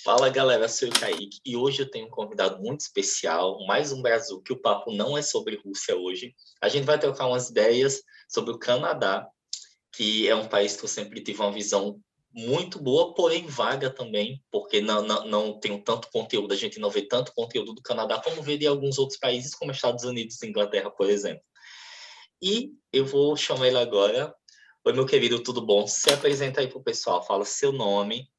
Fala galera, eu sou o Kaique e hoje eu tenho um convidado muito especial, mais um Brasil, que o papo não é sobre Rússia hoje. A gente vai trocar umas ideias sobre o Canadá, que é um país que eu sempre tive uma visão muito boa, porém vaga também, porque não tem tanto conteúdo, a gente não vê tanto conteúdo do Canadá como vê de alguns outros países, como Estados Unidos e Inglaterra, por exemplo. E eu vou chamar ele agora. Oi, meu querido, tudo bom? Se apresenta aí pro pessoal, fala seu nome,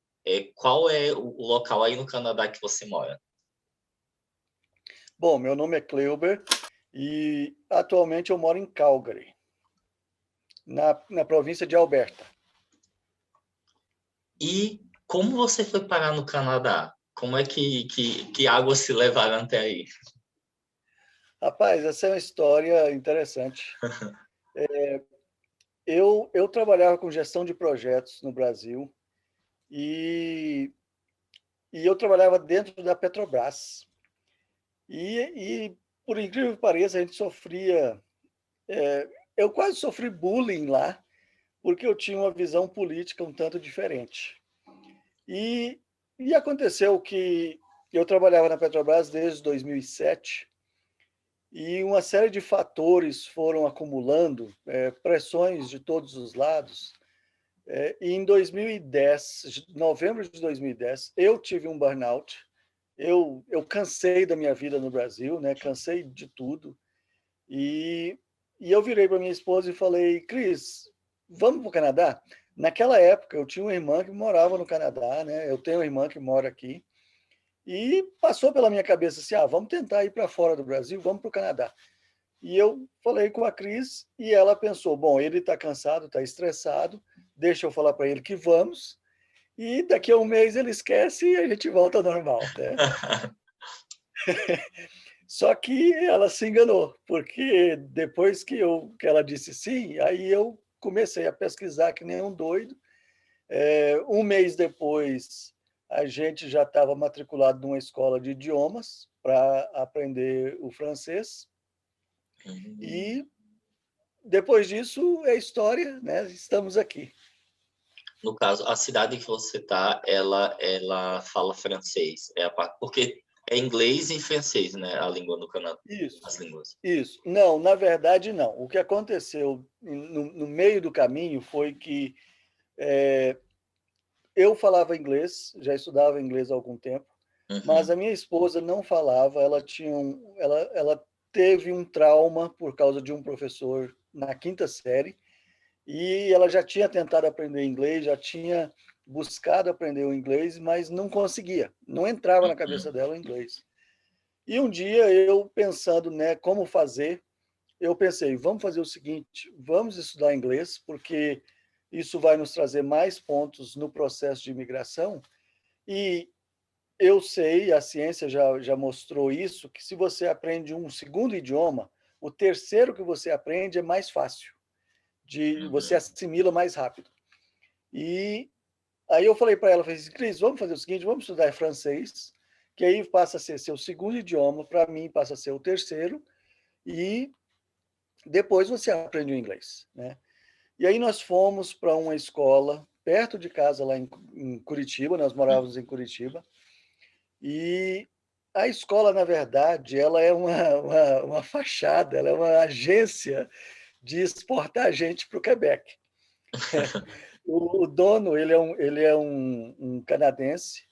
qual é o local aí no Canadá que você mora? Bom, meu nome é Cleuber e atualmente eu moro em Calgary, na província de Alberta. E como você foi parar no Canadá? Como é que águas se levaram até aí? Rapaz, essa é uma história interessante. Eu trabalhava com gestão de projetos no Brasil e, e eu trabalhava dentro da Petrobras. Por incrível que pareça, a gente sofria. Eu quase sofri bullying lá, porque eu tinha uma visão política um tanto diferente. E, e aconteceu que eu trabalhava na Petrobras desde 2007 e uma série de fatores foram acumulando, pressões de todos os lados. E em 2010, novembro de 2010, eu tive um burnout. Eu cansei da minha vida no Brasil, né? Cansei de tudo. E, e eu virei para minha esposa e falei, Cris, vamos para o Canadá? Naquela época, eu tinha uma irmã que morava no Canadá, né? Eu tenho uma irmã que mora aqui. E passou pela minha cabeça assim, vamos tentar ir para fora do Brasil, vamos para o Canadá. E eu falei com a Cris e ela pensou, bom, ele está cansado, está estressado, deixa eu falar para ele que vamos, e daqui a um mês ele esquece e a gente volta ao normal, né? Só que ela se enganou, porque depois que ela disse sim, aí eu comecei a pesquisar que nem um doido. Um mês depois, a gente já estava matriculado numa escola de idiomas para aprender o francês. Hum. E depois disso é história, né? Estamos aqui. No caso, a cidade que você está, ela fala francês, porque é inglês e francês, né? A língua no Canadá, Isso, as línguas. isso. Não, na verdade, não. O que aconteceu no meio do caminho foi que eu falava inglês, já estudava inglês há algum tempo, mas Uhum. a minha esposa não falava. Ela teve um trauma por causa de um professor na quinta série e ela já tinha tentado aprender inglês, já tinha buscado aprender o inglês, mas não conseguia, não entrava na cabeça Uhum. dela o inglês. E um dia eu pensando, né, como fazer, eu pensei, vamos fazer o seguinte, vamos estudar inglês, porque isso vai nos trazer mais pontos no processo de imigração. E eu sei, a ciência já mostrou isso, que se você aprende um segundo idioma, o terceiro que você aprende é mais fácil, você Uhum. assimila mais rápido. E aí eu falei para ela, falei assim, Cris, vamos fazer o seguinte, vamos estudar francês, que aí passa a ser seu segundo idioma, para mim passa a ser o terceiro, e depois você aprende o inglês, né? E aí nós fomos para uma escola perto de casa, lá em Curitiba, nós morávamos em Curitiba, e a escola, na verdade, ela é uma fachada, ela é uma agência de exportar gente para o Quebec. O dono, ele é um canadense,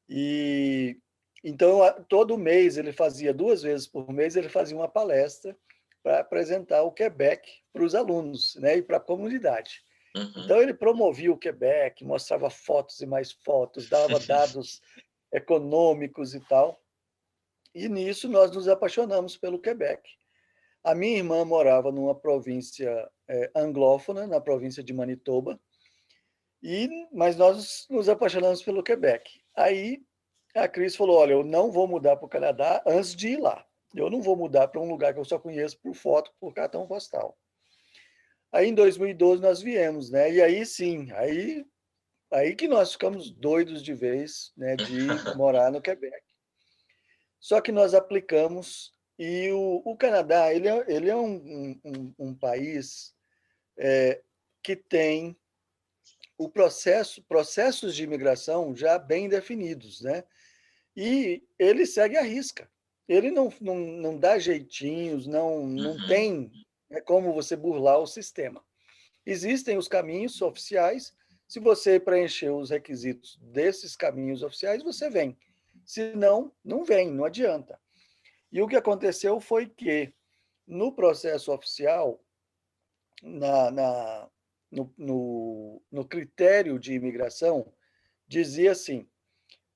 e então todo mês ele fazia, 2 vezes por mês, ele fazia uma palestra para apresentar o Quebec para os alunos, né, e para a comunidade. Uhum. Então ele promovia o Quebec, mostrava fotos e mais fotos, dava dados econômicos e tal. E nisso nós nos apaixonamos pelo Quebec. A minha irmã morava numa província anglófona, na província de Manitoba, mas nós nos apaixonamos pelo Quebec. Aí a Cris falou: Olha, eu não vou mudar para o Canadá antes de ir lá. Eu não vou mudar para um lugar que eu só conheço por foto, por cartão postal. Aí em 2012 nós viemos, né? E aí sim, aí que nós ficamos doidos de vez, né, de morar no Quebec. Só que nós aplicamos e o Canadá ele é um país que tem processos de imigração já bem definidos, né? E ele segue à risca. Ele não dá jeitinhos, não Uhum. tem como você burlar o sistema. Existem os caminhos oficiais. Se você preencher os requisitos desses caminhos oficiais, você vem. Se não, não vem, não adianta. E o que aconteceu foi que, no processo oficial, na, na, no critério de imigração, dizia assim: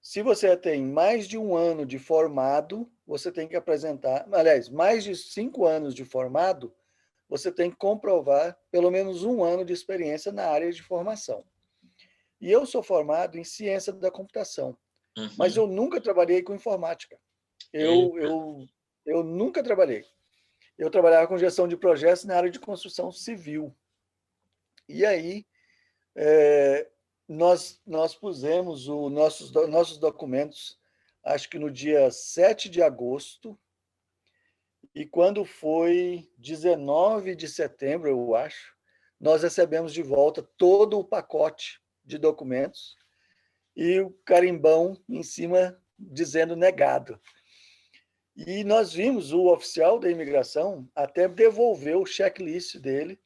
se você tem mais de um ano de formado, você tem que apresentar, aliás, mais de 5 anos de formado, você tem que comprovar pelo menos um ano de experiência na área de formação. E eu sou formado em ciência da computação, mas Uhum. eu nunca trabalhei com informática. Eu, Eita. eu, eu nunca trabalhei. Eu trabalhava com gestão de projetos na área de construção civil. E aí, é, nós pusemos nossos documentos, acho que no dia 7 de agosto, e quando foi 19 de setembro, eu acho, nós recebemos de volta todo o pacote de documentos e o carimbão em cima dizendo negado. E nós vimos o oficial da imigração até devolver o checklist dele,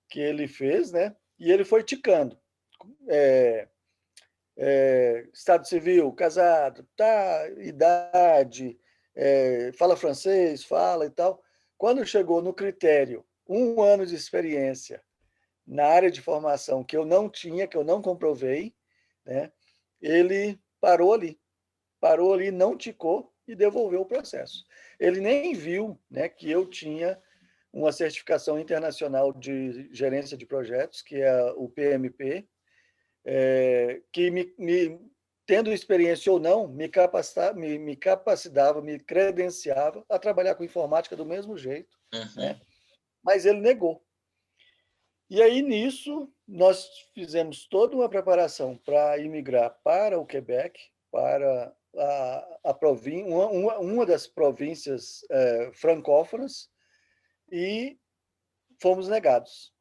que ele fez, né? E ele foi ticando. É, estado civil, casado, tá, idade, fala francês, fala e tal. Quando chegou no critério, um ano de experiência na área de formação que eu não tinha, que eu não comprovei, né? Ele parou ali, não ticou e devolveu o processo. Ele nem viu, né, que eu tinha uma certificação internacional de gerência de projetos, que é o PMP, que tendo experiência ou não, me capacitava, me credenciava a trabalhar com informática do mesmo jeito, Uhum. né? Mas ele negou. E aí, nisso, nós fizemos toda uma preparação para imigrar para o Quebec, para uma das províncias francófonas, e fomos negados.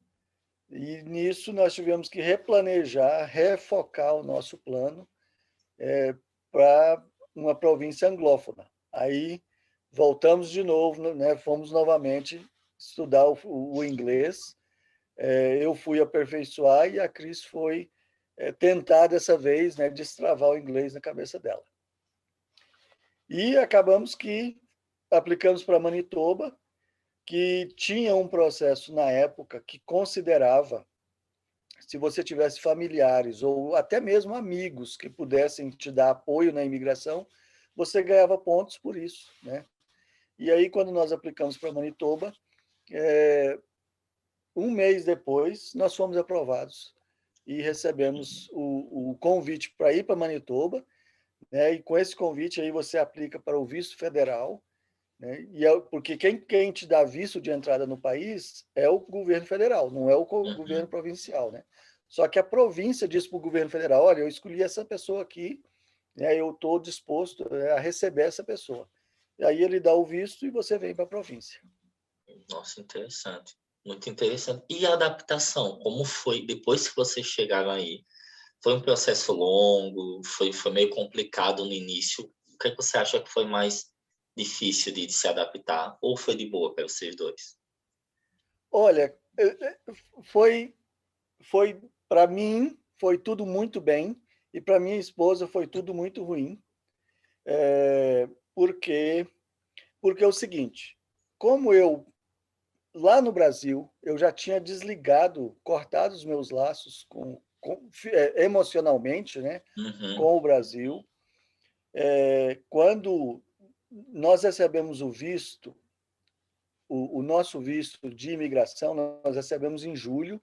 E nisso nós tivemos que replanejar, refocar o nosso plano para uma província anglófona. Aí voltamos de novo, né, fomos novamente estudar o inglês. Eu fui aperfeiçoar e a Cris foi tentar dessa vez, né, destravar o inglês na cabeça dela. E acabamos que aplicamos para Manitoba, que tinha um processo na época que considerava, se você tivesse familiares ou até mesmo amigos que pudessem te dar apoio na imigração, você ganhava pontos por isso, né? E aí, quando nós aplicamos para Manitoba, um mês depois, nós fomos aprovados e recebemos o convite para ir para Manitoba, né? E com esse convite aí você aplica para o visto federal, né? Porque quem te dá visto de entrada no país é o governo federal, não é o governo Uhum. provincial, né? Só que a província diz para o governo federal: olha, eu escolhi essa pessoa aqui, né? Eu estou disposto a receber essa pessoa. E aí ele dá o visto e você vem para a província. Nossa, interessante. Muito interessante. E a adaptação, como foi depois que vocês chegaram aí? Foi um processo longo? Foi meio complicado no início? O que é que você acha que foi mais difícil de se adaptar? Ou foi de boa para vocês dois? Olha, foi, foi para mim foi tudo muito bem e para minha esposa foi tudo muito ruim, porque é o seguinte, como eu lá no Brasil, eu já tinha desligado, cortado os meus laços emocionalmente, né, Uhum. com o Brasil. Quando nós recebemos o visto, o nosso visto de imigração, nós recebemos em julho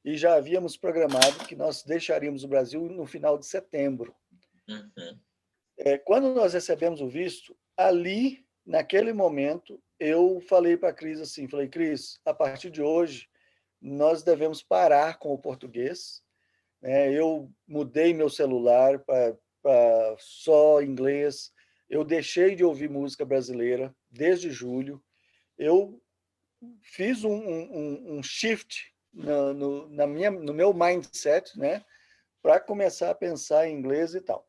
e já havíamos programado que nós deixaríamos o Brasil no final de setembro. Uhum. Quando nós recebemos o visto, ali, naquele momento, eu falei para a Cris assim, falei: Cris, a partir de hoje, nós devemos parar com o português, né? Eu mudei meu celular para só inglês, eu deixei de ouvir música brasileira desde julho, eu fiz um shift no meu mindset, né? para começar a pensar em inglês e tal.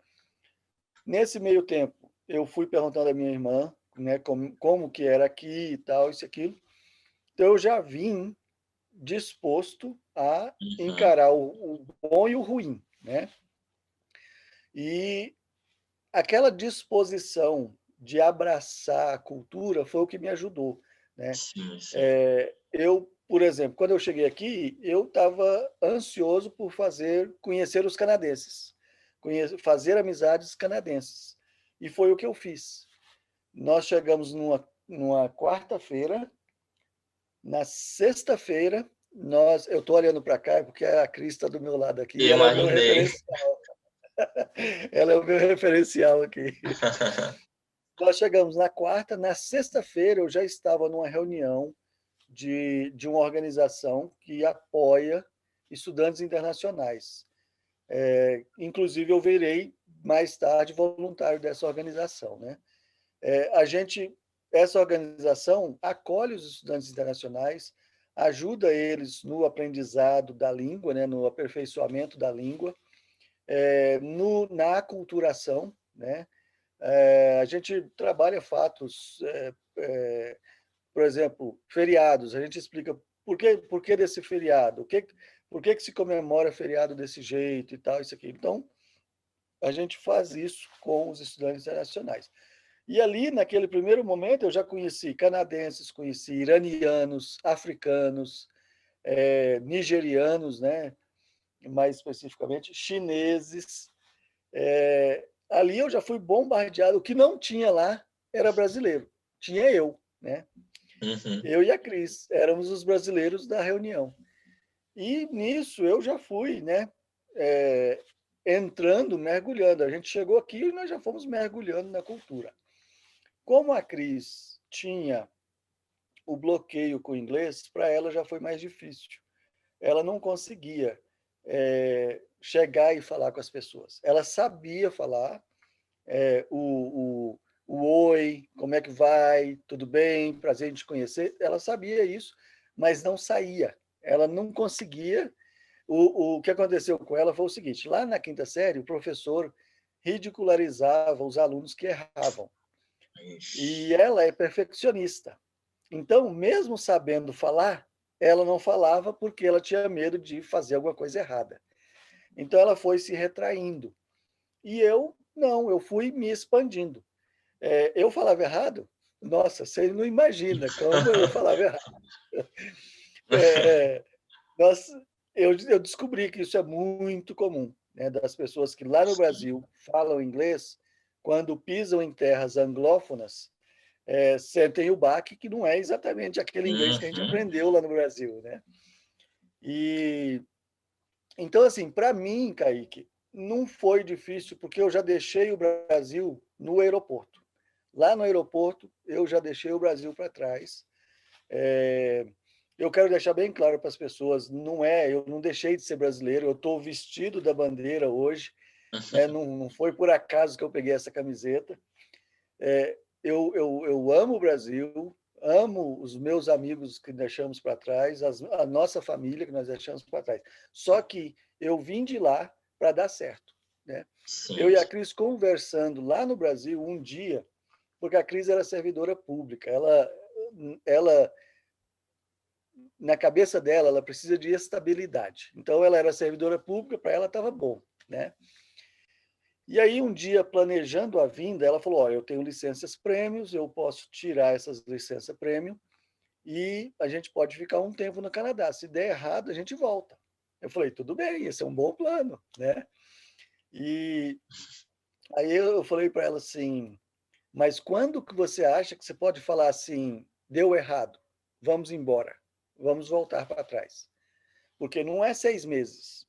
Nesse meio tempo, eu fui perguntando à minha irmã, né, como que era aqui e tal, isso e aquilo. Então, eu já vim disposto a Uhum. encarar o bom e o ruim, né? E aquela disposição de abraçar a cultura foi o que me ajudou, né? Sim, sim. Eu, por exemplo, quando eu cheguei aqui, eu estava ansioso por conhecer os canadenses, fazer amizades canadenses. E foi o que eu fiz. Nós chegamos numa quarta-feira, na sexta-feira, eu estou olhando para cá porque a Cris está do meu lado aqui, e Eu ela é o meu imaginei. referencial. Ela é o meu referencial aqui. Nós chegamos na quarta, na sexta-feira eu já estava numa reunião de uma organização que apoia estudantes internacionais. Inclusive, eu virei mais tarde voluntário dessa organização, né? A gente, essa organização acolhe os estudantes internacionais, ajuda eles no aprendizado da língua, né? No aperfeiçoamento da língua, na aculturação, né? A gente trabalha fatos, por exemplo, feriados. A gente explica por que desse feriado, por que se comemora feriado desse jeito e tal, isso aqui. Então, a gente faz isso com os estudantes internacionais. E ali, naquele primeiro momento, eu já conheci canadenses, conheci iranianos, africanos, nigerianos, né? Mais especificamente, chineses. Ali eu já fui bombardeado. O que não tinha lá era brasileiro. Tinha eu, né? Uhum. Eu e a Cris, éramos os brasileiros da reunião. E nisso eu já fui, né? é, Entrando, mergulhando. A gente chegou aqui e nós já fomos mergulhando na cultura. Como a Cris tinha o bloqueio com o inglês, para ela já foi mais difícil. Ela não conseguia chegar e falar com as pessoas. Ela sabia falar o oi, como é que vai, tudo bem, prazer em te conhecer. Ela sabia isso, mas não saía. Ela não conseguia. O que aconteceu com ela foi o seguinte: lá na quinta série, o professor ridicularizava os alunos que erravam. E Ixi. ela é perfeccionista. Então, mesmo sabendo falar, ela não falava porque ela tinha medo de fazer alguma coisa errada. Então, ela foi se retraindo. E eu, não, eu fui me expandindo. Eu falava errado? Nossa, você não imagina como eu falava errado. É, nós, eu descobri que isso é muito comum, né, das pessoas que lá no Sim. Brasil falam inglês, quando pisam em terras anglófonas, sentem o baque que não é exatamente aquele inglês que a gente Uhum. aprendeu lá no Brasil, né? E então, assim, para mim, Kaique, não foi difícil porque eu já deixei o Brasil no aeroporto. Lá no aeroporto, eu já deixei o Brasil para trás. É, eu quero deixar bem claro para as pessoas, eu não deixei de ser brasileiro, eu estou vestido da bandeira hoje, né? Não foi por acaso que eu peguei essa camiseta. Eu amo o Brasil, amo os meus amigos que deixamos para trás, a nossa família que nós deixamos para trás. Só que eu vim de lá para dar certo, né? Eu Sim. e a Cris conversando lá no Brasil um dia, porque a Cris era servidora pública, ela na cabeça dela, ela precisa de estabilidade. Então, ela era servidora pública, para ela estava bom, né? E aí, um dia, planejando a vinda, ela falou: Olha, eu tenho licenças prêmios, eu posso tirar essas licenças prêmio e a gente pode ficar um tempo no Canadá. Se der errado, a gente volta. Eu falei: Tudo bem, esse é um bom plano, né? E aí eu falei para ela assim: Mas quando que você acha que você pode falar assim, deu errado, vamos embora, vamos voltar para trás? Porque não é 6 meses.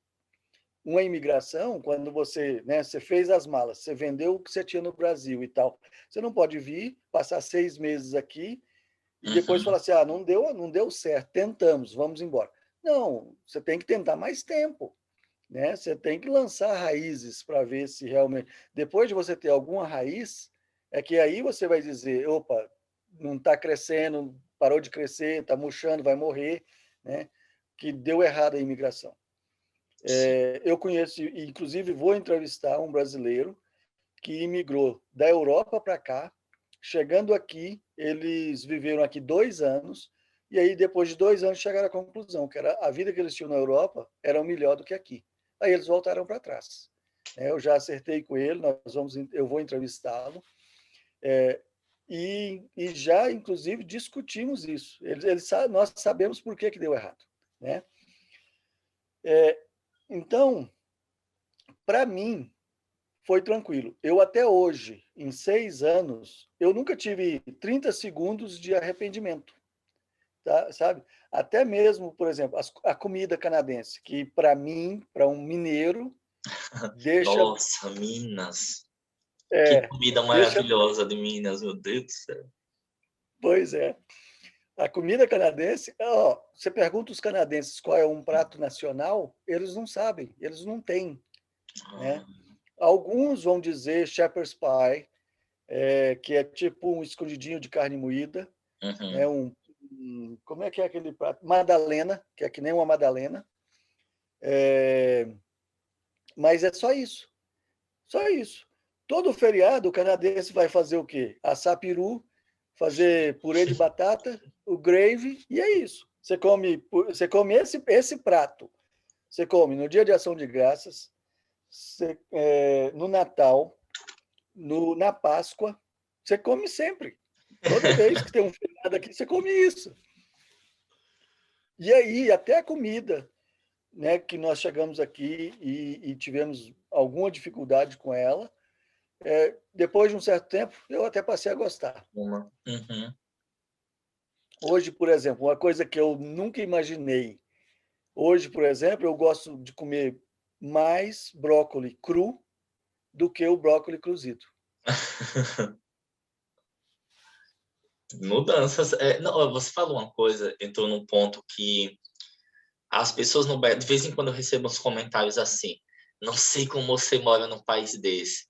Uma imigração, quando você, né, você fez as malas, você vendeu o que você tinha no Brasil e tal, você não pode vir, passar 6 meses aqui e depois Uhum. falar assim, não deu certo, tentamos, vamos embora. Não, você tem que tentar mais tempo, né? Você tem que lançar raízes para ver se realmente, depois de você ter alguma raiz, é que aí você vai dizer, opa, não está crescendo, parou de crescer, está murchando, vai morrer, né? Que deu errado a imigração. Sim. Eu conheço, inclusive vou entrevistar um brasileiro que imigrou da Europa para cá. Chegando aqui, eles viveram aqui 2 anos, e aí, depois de 2 anos, chegaram à conclusão que a vida que eles tinham na Europa era melhor do que aqui. Aí eles voltaram para trás. Eu já acertei com ele, eu vou entrevistá-lo, e já, inclusive, discutimos isso. Nós sabemos por que deu errado. Né? Então, para mim, foi tranquilo. Eu até hoje, em 6 anos, eu nunca tive 30 segundos de arrependimento, tá? Sabe? Até mesmo, por exemplo, a comida canadense, que para mim, para um mineiro, deixa, Nossa, Minas. Que é, comida deixa, maravilhosa de Minas, meu Deus do céu. pois é. A comida canadense, ó, você pergunta os canadenses qual é um prato nacional, eles não sabem, eles não têm, né? Ah, Alguns vão dizer shepherd's pie, que é tipo um escondidinho de carne moída, né? uhum. Como é que é aquele prato? Madalena, que é que nem uma madalena. É, mas é só isso. Só isso. Todo feriado, o canadense vai fazer o quê? Assar peru, fazer purê de batata, o gravy, e é isso. Você come esse prato. Você come no dia de ação de graças, no Natal, na Páscoa. Você come sempre. Toda vez que tem um feriado aqui, você come isso. E aí, até a comida, né, que nós chegamos aqui e tivemos alguma dificuldade com ela, depois de um certo tempo, eu até passei a gostar. Uhum. Hoje, por exemplo, uma coisa que eu nunca imaginei. Hoje, por exemplo, eu gosto de comer mais brócolis cru do que o brócolis cozido. Mudanças. Não, ó, você falou uma coisa, entrou num ponto que as pessoas no Brasil, de vez em quando eu recebo uns comentários assim, não sei como você mora num país desse,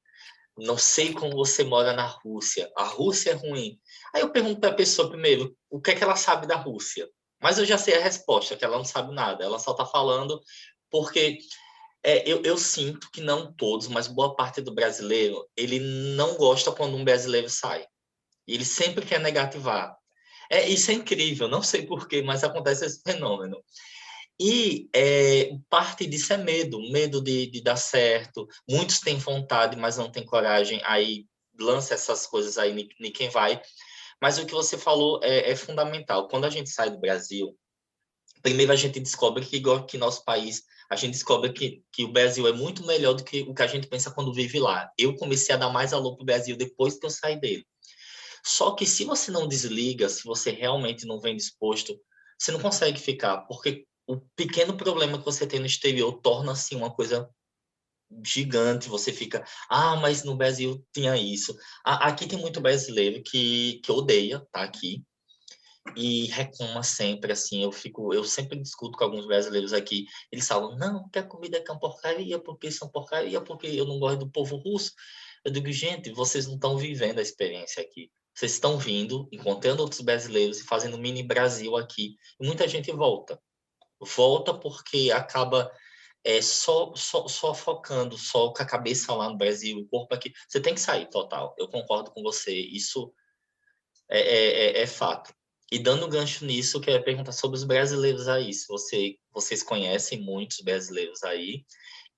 não sei como você mora na Rússia, a Rússia é ruim. Aí eu pergunto para a pessoa primeiro, o que é que ela sabe da Rússia? Mas eu já sei a resposta, que ela não sabe nada, ela só está falando porque eu sinto que não todos, mas boa parte do brasileiro, ele não gosta quando um brasileiro sai. E ele sempre quer negativar. Isso é incrível, não sei porquê, mas acontece esse fenômeno. E parte disso é medo, medo de dar certo. Muitos têm vontade, mas não têm coragem. Aí lança essas coisas aí em quem vai. Mas o que você falou é fundamental. Quando a gente sai do Brasil, primeiro a gente descobre que, igual que nosso país, a gente descobre que o Brasil é muito melhor do que o que a gente pensa quando vive lá. Eu comecei a dar mais valor para o Brasil depois que eu saí dele. Só que se você não desliga, se você realmente não vem disposto, você não consegue ficar, porque o pequeno problema que você tem no exterior torna-se uma coisa gigante. Você fica, mas no Brasil tinha isso. Aqui tem muito brasileiro que odeia estar aqui e reclama sempre, assim, eu sempre discuto com alguns brasileiros aqui, eles falam, não, que a comida é uma porcaria, porque são porcaria, porque eu não gosto do povo russo. Eu digo, gente, vocês não estão vivendo a experiência aqui. Vocês estão vindo, encontrando outros brasileiros e fazendo mini Brasil aqui. E muita gente volta. Volta porque acaba só focando, só com a cabeça lá no Brasil, o corpo aqui. Você tem que sair, total. Eu concordo com você. Isso é fato. E dando gancho nisso, eu queria perguntar sobre os brasileiros aí. Se vocês conhecem muitos brasileiros aí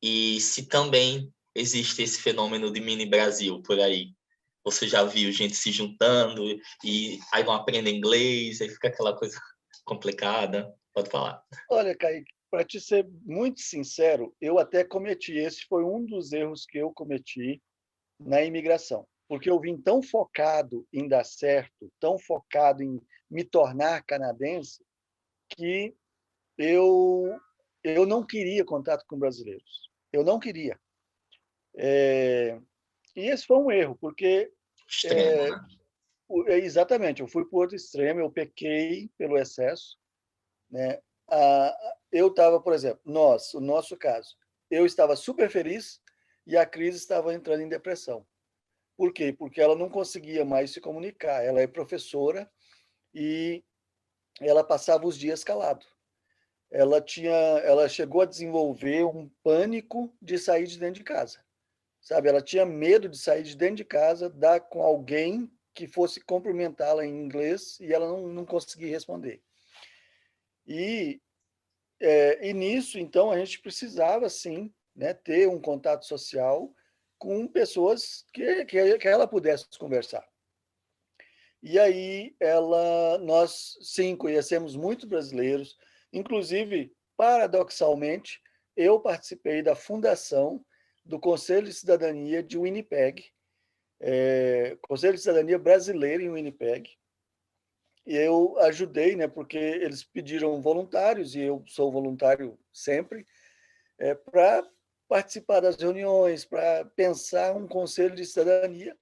e se também existe esse fenômeno de mini Brasil por aí. Você já viu gente se juntando e aí não aprende inglês, aí fica aquela coisa complicada. Pode falar. Olha, Kaique, para te ser muito sincero, eu até cometi, esse foi um dos erros que eu cometi na imigração, porque eu vim tão focado em dar certo, tão focado em me tornar canadense, que eu eu não queria contato com brasileiros. Eu não queria. E esse foi um erro, porque Extremo, né? exatamente, eu fui para o outro extremo, eu pequei pelo excesso, né? Eu estava, por exemplo, o nosso caso, eu estava super feliz e a Cris estava entrando em depressão. Por quê? Porque ela não conseguia mais se comunicar. Ela é professora e ela passava os dias calado. ela chegou a desenvolver um pânico de sair de dentro de casa, sabe? Ela tinha medo de sair de dentro de casa, dar com alguém que fosse cumprimentá-la em inglês e ela não conseguia responder. E, e nisso, então, a gente precisava, sim, né, ter um contato social com pessoas que ela pudesse conversar. E aí nós sim conhecemos muitos brasileiros, inclusive, paradoxalmente, eu participei da fundação do Conselho de Cidadania de Winnipeg, Conselho de Cidadania Brasileiro em Winnipeg, e eu ajudei, né, porque eles pediram voluntários, e eu sou voluntário sempre, para participar das reuniões, para pensar um conselho de cidadania